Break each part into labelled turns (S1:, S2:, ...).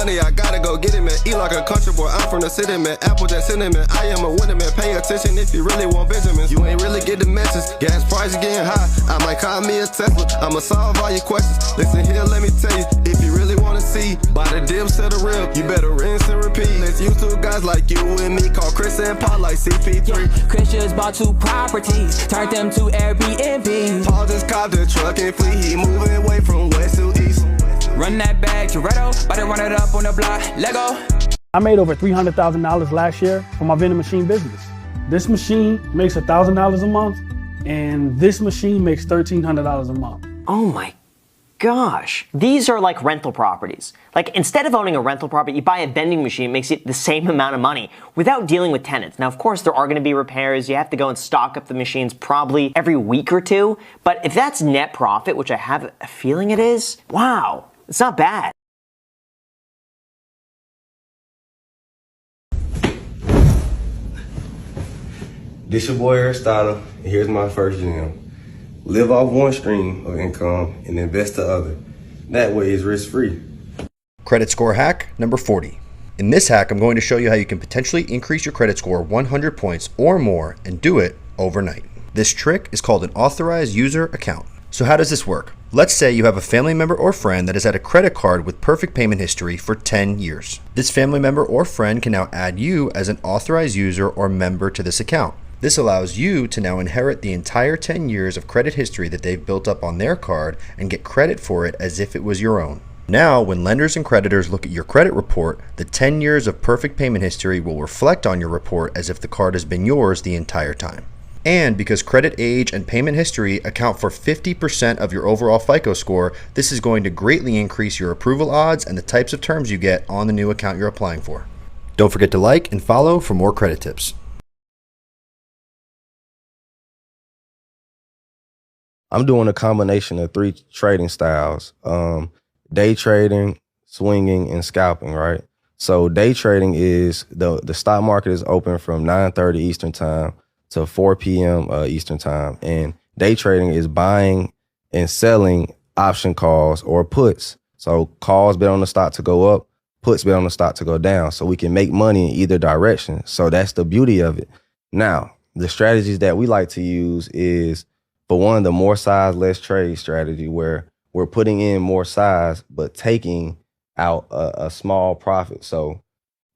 S1: money, I gotta go get it, man. Eat like a country boy, I'm from the city, man. Applejack cinnamon, I am a winner, man. Pay attention if you really want Benjamins. You ain't really get the message. Gas prices getting high, I might call me a Tesla. I'ma solve all your questions. Listen here, let me tell you, if you really wanna see, buy the dip, set a rib, you better rinse and repeat. Let's use two guys like you and me, call Chris and Paul like CP3.
S2: Yeah, Chris just bought 2 properties, turned them to Airbnb.
S1: Paul just copped a truck and fleet, he moving away from west to east.
S2: Run that bag, Toretto, about to run it up on the block, Lego.
S3: I made over $300,000 last year from my vending machine business. This machine makes $1,000 a month, and this machine makes $1,300 a month.
S4: Oh my gosh. These are like rental properties. Like instead of owning a rental property, you buy a vending machine, it makes it the same amount of money without dealing with tenants. Now, of course, there are going to be repairs. You have to go and stock up the machines probably every week or two. But if that's net profit, which I have a feeling it is, wow, it's not bad.
S1: This your boy Aristotle, and here's my first gem. Live off one stream of income and invest the other. That way it's risk-free.
S5: Credit score hack number 40. In this hack, I'm going to show you how you can potentially increase your credit score 100 points or more and do it overnight. This trick is called an authorized user account. So how does this work? Let's say you have a family member or friend that has had a credit card with perfect payment history for 10 years. This family member or friend can now add you as an authorized user or member to this account. This allows you to now inherit the entire 10 years of credit history that they've built up on their card and get credit for it as if it was your own. Now, when lenders and creditors look at your credit report, the 10 years of perfect payment history will reflect on your report as if the card has been yours the entire time. And because credit age and payment history account for 50% of your overall FICO score, this is going to greatly increase your approval odds and the types of terms you get on the new account you're applying for. Don't forget to like and follow for more credit tips.
S6: I'm doing a combination of 3 trading styles, day trading, swinging, and scalping, right? So day trading is the stock market is open from 9:30 Eastern time to 4 p.m. Eastern time. And day trading is buying and selling option calls or puts. So calls bet on the stock to go up, puts bet on the stock to go down. So we can make money in either direction. So that's the beauty of it. Now, the strategies that we like to use is, for one, the more size, less trade strategy, where we're putting in more size, but taking out a small profit. So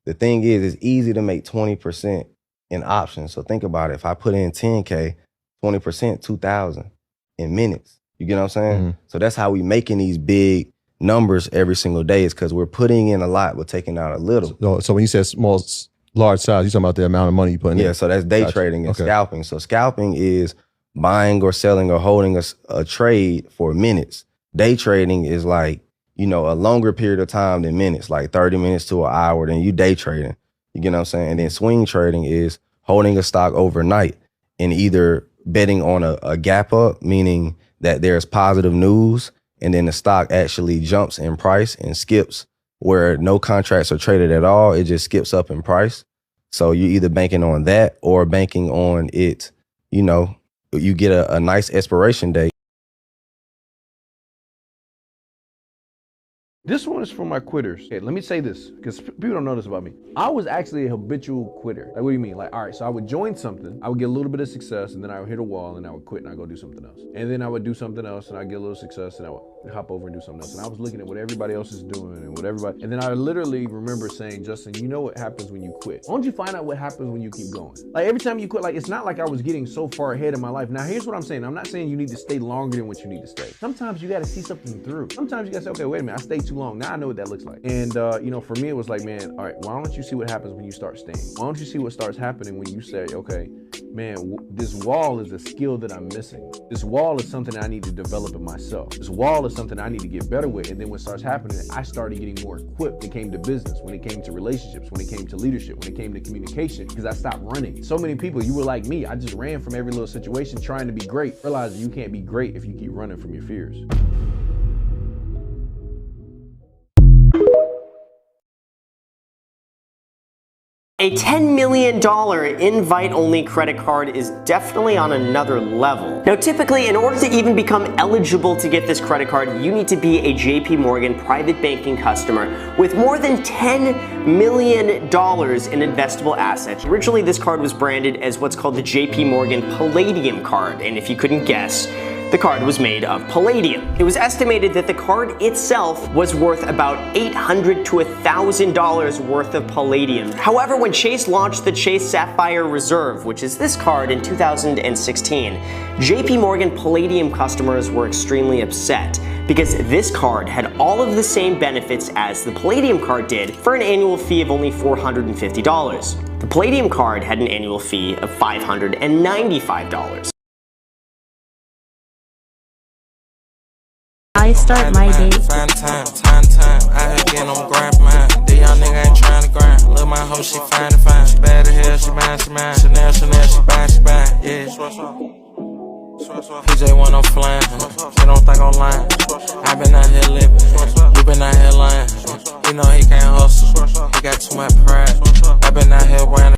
S6: the thing is, it's easy to make 20% in options. So think about it. If I put in 10K, 20%, 2,000 in minutes. You get what I'm saying? Mm-hmm. So that's how we making these big numbers every single day, is because we're putting in a lot, but taking out a little.
S7: So when you said large size, you're talking about the amount of money you put in?
S6: Yeah, so that's day trading and scalping. So scalping is buying or selling or holding a trade for minutes. Day trading is like, a longer period of time than minutes, like 30 minutes to an hour, then you day trading. You get what I'm saying? And then swing trading is holding a stock overnight and either betting on a gap up, meaning that there's positive news and then the stock actually jumps in price and skips where no contracts are traded at all. It just skips up in price. So you're either banking on that or banking on it, you get a nice expiration date.
S8: This one is for my quitters. Okay, let me say this, because people don't know this about me. I was actually a habitual quitter. Like, what do you mean? Like, all right, so I would join something, I would get a little bit of success, and then I would hit a wall, and I would quit, and I'd go do something else. And then I would do something else, and I'd get a little success, and I would hop over and do something else. And I was looking at what everybody else is doing, and then I literally remember saying, Justin, you know what happens when you quit? Why don't you find out what happens when you keep going? Like, every time you quit, like, it's not like I was getting so far ahead in my life. Now, here's what I'm saying. I'm not saying you need to stay longer than what you need to stay. Sometimes you got to see something through. Sometimes you got to say, okay, wait a minute, I stayed too long. Now I know what that looks like. And, for me, it was like, man, all right, why don't you see what happens when you start staying? Why don't you see what starts happening when you say, okay, man, this wall is a skill that I'm missing. This wall is something I need to develop in myself. This wall is something I need to get better with. And then what starts happening, I started getting more equipped when it came to business, when it came to relationships, when it came to leadership, when it came to communication, because I stopped running. So many people, you were like me, I just ran from every little situation trying to be great, realizing you can't be great if you keep running from your fears.
S4: A $10 million invite-only credit card is definitely on another level. Now, typically, in order to even become eligible to get this credit card, you need to be a JP Morgan private banking customer with more than $10 million in investable assets. Originally, this card was branded as what's called the JP Morgan Palladium card, and if you couldn't guess, the card was made of palladium. It was estimated that the card itself was worth about $800 to $1,000 worth of palladium. However, when Chase launched the Chase Sapphire Reserve, which is this card, in 2016, JP Morgan Palladium customers were extremely upset because this card had all of the same benefits as the Palladium card did for an annual fee of only $450. The Palladium card had an annual fee of $595.
S9: I start my day.
S10: Find time, I heard getting on grind mine. The young nigga ain't trying to grind. Look, my hoe, she fine to find. She bad as hell, she mine. Chanel, she buying, yeah. PJ when I'm flying, she don't think I'm lying. I been out here living, you been out here lying. You know he can't hustle, he got too much pride. I been out here wearing